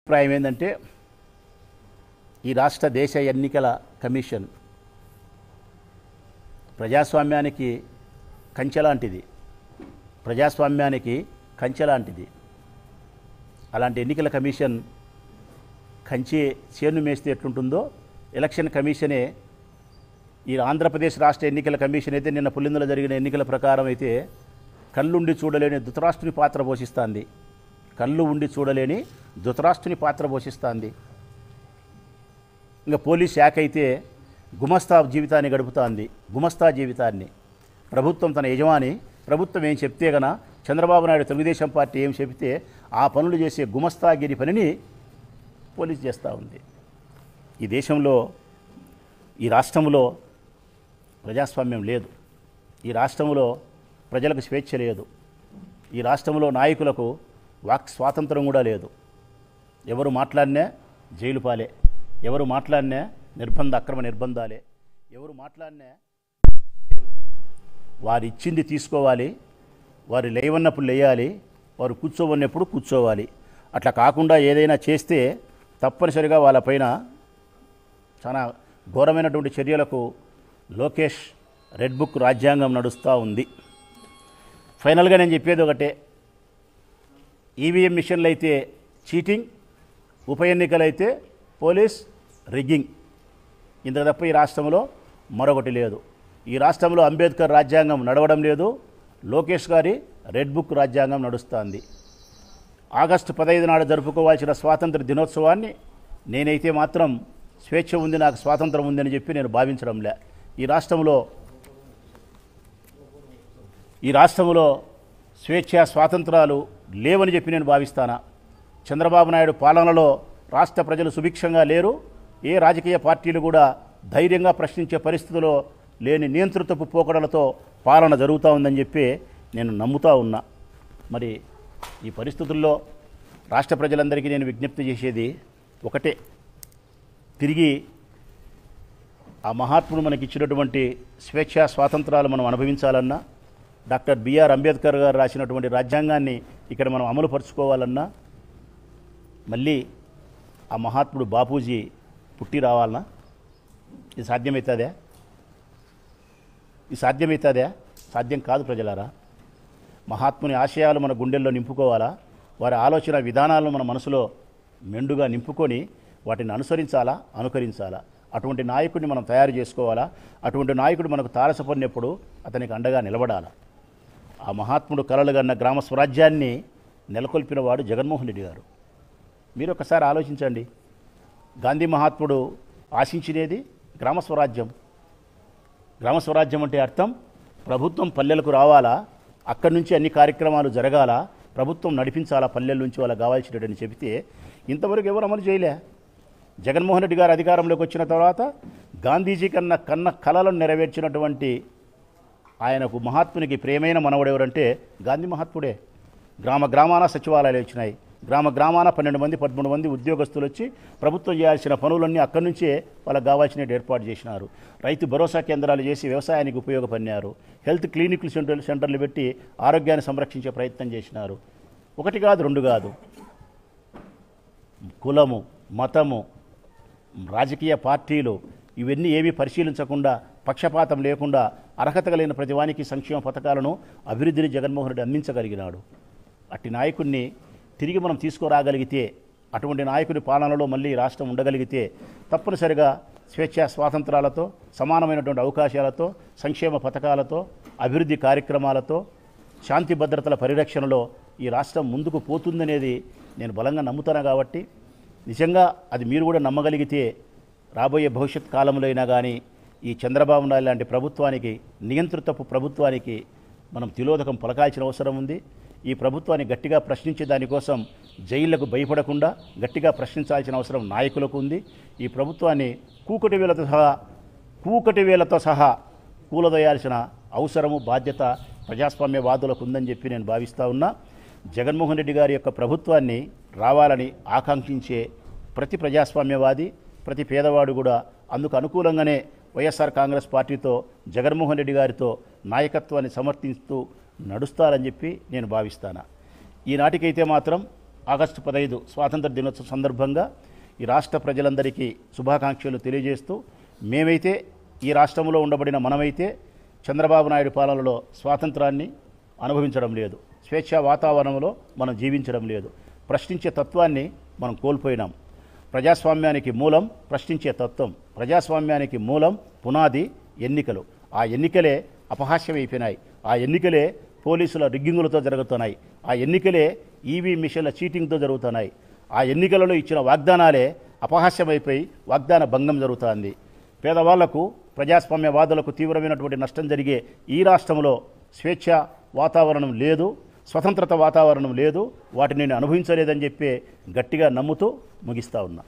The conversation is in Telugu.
అభిప్రాయం ఏంటంటే ఈ రాష్ట్ర దేశ ఎన్నికల కమిషన్ ప్రజాస్వామ్యానికి కంచెలాంటిది. ప్రజాస్వామ్యానికి కంచెలాంటిది. అలాంటి ఎన్నికల కమిషన్ కంచె చేను మేస్తే ఎట్లుంటుందో ఎలక్షన్ కమిషనే ఈ ఆంధ్రప్రదేశ్ రాష్ట్ర ఎన్నికల కమిషన్ అయితే నిన్న పులిందులో జరిగిన ఎన్నికల ప్రకారం అయితే కళ్ళుండి చూడలేని ధృతరాష్ట్రుని పాత్ర పోషిస్తుంది. కళ్ళు ఉండి చూడలేని ధృతరాష్ట్రుని పాత్ర పోషిస్తుంది. ఇంకా పోలీస్ శాఖ అయితే గుమస్తా జీవితాన్ని గడుపుతోంది. గుమస్తా జీవితాన్ని ప్రభుత్వం తన యజమాని ప్రభుత్వం ఏం చెప్తే గన చంద్రబాబు నాయుడు తెలుగుదేశం పార్టీ ఏం చెబితే ఆ పనులు చేసే గుమస్తాగిరి పనిని పోలీస్ చేస్తూ ఉంది. ఈ దేశంలో ఈ రాష్ట్రంలో ప్రజాస్వామ్యం లేదు. ఈ రాష్ట్రంలో ప్రజలకు స్వేచ్ఛ లేదు. ఈ రాష్ట్రంలో నాయకులకు వాక్ స్వాతంత్రం కూడా లేదు. ఎవరు మాట్లాడినా జైలు పాలే, ఎవరు మాట్లాడినా అక్రమ నిర్బంధాలే, ఎవరు మాట్లాడినా వారు ఇచ్చింది తీసుకోవాలి, వారు లేవన్నప్పుడు లేయాలి, వారు కూర్చోవన్నప్పుడు కూర్చోవాలి. అట్లా కాకుండా ఏదైనా చేస్తే తప్పనిసరిగా వాళ్ళపైన చాలా ఘోరమైనటువంటి చర్యలకు లోకేష్ రెడ్ బుక్ రాజ్యాంగం నడుస్తూ ఉంది. ఫైనల్గా నేను చెప్పేది ఒకటే, ఈవీఎం మిషన్లు అయితే చీటింగ్, ఉప ఎన్నికలైతే పోలీస్ రిగ్గింగ్. ఇంత తప్ప ఈ రాష్ట్రంలో మరొకటి లేదు. ఈ రాష్ట్రంలో అంబేద్కర్ రాజ్యాంగం నడవడం లేదు, లోకేష్ గారి రెడ్ బుక్ రాజ్యాంగం నడుస్తుంది. ఆగస్టు 15 నాడు జరుపుకోవాల్సిన స్వాతంత్ర దినోత్సవాన్ని నేనైతే మాత్రం స్వేచ్ఛ ఉంది, నాకు స్వాతంత్రం ఉందని చెప్పి నేను భావించడంలే. ఈ రాష్ట్రంలో స్వేచ్ఛ స్వాతంత్రాలు లేవని చెప్పి నేను భావిస్తానా. చంద్రబాబు నాయుడు పాలనలో రాష్ట్ర ప్రజలు సుభిక్షంగా లేరు. ఏ రాజకీయ పార్టీలు కూడా ధైర్యంగా ప్రశ్నించే పరిస్థితిలో లేని నియంత్రితపు పోకడలతో పాలన జరుగుతూ ఉందని చెప్పి నేను నమ్ముతూ ఉన్నా. మరి ఈ పరిస్థితుల్లో రాష్ట్ర ప్రజలందరికీ నేను విజ్ఞప్తి చేసేది ఒకటే, తిరిగి ఆ మహాత్ముడు మనకి ఇచ్చినటువంటి స్వేచ్ఛా స్వాతంత్రాలు మనం అనుభవించాలన్నా, డాక్టర్ బిఆర్ అంబేద్కర్ గారు రాసినటువంటి రాజ్యాంగాన్ని ఇక్కడ మనం అమలుపరుచుకోవాలన్నా, మళ్ళీ ఆ మహాత్ముడు బాపూజీ పుట్టి రావాలన్నా ఇది సాధ్యమవుతుందా? సాధ్యం కాదు ప్రజలారా. మహాత్ముని ఆశయాలు మన గుండెల్లో నింపుకోవాలా, వారి ఆలోచన విధానాలను మన మనసులో మెండుగా నింపుకొని వాటిని అనుకరించాలా. అటువంటి నాయకుడిని మనం తయారు చేసుకోవాలా. అటువంటి నాయకుడు మనకు తారసపడినప్పుడు అతనికి అండగా నిలబడాలా. ఆ మహాత్ముడు కలలుగన్న గ్రామ స్వరాజ్యాన్ని నెలకొల్పినవాడు జగన్మోహన్ రెడ్డి గారు. మీరు ఒకసారి ఆలోచించండి. గాంధీ మహాత్ముడు ఆశించినది గ్రామ స్వరాజ్యం. గ్రామ స్వరాజ్యం అంటే అర్థం ప్రభుత్వం పల్లెలకు రావాలా, అక్కడి నుంచి అన్ని కార్యక్రమాలు జరగాల, ప్రభుత్వం నడిపించాలా, పల్లెల నుంచి వాళ్ళకి కావాల్సినని చెబితే ఇంతవరకు ఎవరు అమలు చేయలే. జగన్మోహన్ రెడ్డి గారు అధికారంలోకి వచ్చిన తర్వాత గాంధీజీ కన్న కలలను నెరవేర్చినటువంటి ఆయనకు మహాత్మునికి ప్రేమైన మనవడు ఎవరంటే గాంధీ మహాత్ముడే. గ్రామాన సచివాలయాలు వచ్చినాయి. గ్రామాన 12 మంది 13 మంది ఉద్యోగస్తులు వచ్చి ప్రభుత్వం చేయాల్సిన పనులన్నీ అక్కడి నుంచే వాళ్ళకి కావాల్సినవి ఏర్పాటు చేసినారు. రైతు భరోసా కేంద్రాలు చేసి వ్యవసాయానికి ఉపయోగపడినారు. హెల్త్ క్లినిక్లు సెంటర్లు పెట్టి ఆరోగ్యాన్ని సంరక్షించే ప్రయత్నం చేసినారు. ఒకటి కాదు, రెండు కాదు. కులము, మతము, రాజకీయ పార్టీలు ఇవన్నీ ఏమీ పరిశీలించకుండా, పక్షపాతం లేకుండా అర్హత కలిగిన ప్రతి వానికి సంక్షేమ పథకాలను, అభివృద్ధిని జగన్మోహన్ రెడ్డి అందించగలిగినాడు. అట్టి నాయకుడిని తిరిగి మనం తీసుకురాగలిగితే, అటువంటి నాయకుడి పాలనలో మళ్ళీ రాష్ట్రం ఉండగలిగితే తప్పనిసరిగా స్వేచ్ఛా స్వాతంత్రాలతో, సమానమైనటువంటి అవకాశాలతో, సంక్షేమ పథకాలతో, అభివృద్ధి కార్యక్రమాలతో, శాంతి భద్రతల పరిరక్షణలో ఈ రాష్ట్రం ముందుకు పోతుందనేది నేను బలంగా నమ్ముతాను. కాబట్టి నిజంగా అది మీరు కూడా నమ్మగలిగితే రాబోయే భవిష్యత్ కాలంలో అయినా కానీ ఈ చంద్రబాబు నాయుడు లాంటి ప్రభుత్వానికి, నియంత్రితపు ప్రభుత్వానికి మనం తిలోదకం పలకాల్సిన అవసరం ఉంది. ఈ ప్రభుత్వాన్ని గట్టిగా ప్రశ్నించే దానికోసం జైళ్లకు భయపడకుండా గట్టిగా ప్రశ్నించాల్సిన అవసరం నాయకులకు ఉంది. ఈ ప్రభుత్వాన్ని కూకటి వేలతో సహా కూలదోయాల్సిన అవసరము, బాధ్యత ప్రజాస్వామ్యవాదులకు ఉందని చెప్పి నేను భావిస్తూ ఉన్నా. జగన్మోహన్ రెడ్డి గారి యొక్క ప్రభుత్వాన్ని రావాలని ఆకాంక్షించే ప్రతి ప్రజాస్వామ్యవాది, ప్రతి పేదవాడు కూడా అందుకు అనుకూలంగానే వైఎస్ఆర్ కాంగ్రెస్ పార్టీతో, జగన్మోహన్ రెడ్డి గారితో నాయకత్వాన్ని సమర్థిస్తూ నడుస్తారని చెప్పి నేను భావిస్తాను. ఈనాటికైతే మాత్రం ఆగస్టు 15 స్వాతంత్ర దినోత్సవ సందర్భంగా ఈ రాష్ట్ర ప్రజలందరికీ శుభాకాంక్షలు తెలియజేస్తూ, మేమైతే ఈ రాష్ట్రంలో ఉండబడిన మనమైతే చంద్రబాబు నాయుడు పాలనలో స్వాతంత్రాన్ని అనుభవించడం లేదు, స్వేచ్ఛా వాతావరణంలో మనం జీవించడం లేదు, ప్రశ్నించే తత్వాన్ని మనం కోల్పోయినాం. ప్రజాస్వామ్యానికి మూలం ప్రశ్నించే తత్వం, ప్రజాస్వామ్యానికి మూలం పునాది ఎన్నికలు. ఆ ఎన్నికలే అపహాస్యమైపోయినాయి, ఆ ఎన్నికలే పోలీసుల రిగ్గింగులతో జరుగుతున్నాయి, ఆ ఎన్నికలే ఈవీ మిషన్ల చీటింగ్తో జరుగుతున్నాయి, ఆ ఎన్నికలలో ఇచ్చిన వాగ్దానాలే అపహాస్యమైపోయి వాగ్దాన భంగం జరుగుతుంది. పేదవాళ్లకు, ప్రజాస్వామ్యవాదులకు తీవ్రమైనటువంటి నష్టం జరిగే ఈ రాష్ట్రంలో స్వేచ్ఛ వాతావరణం లేదు, స్వతంత్రత వాతావరణం లేదు, వాటిని నేను అనుభవించలేదని చెప్పి గట్టిగా నమ్ముతూ ముగిస్తా ఉన్నా.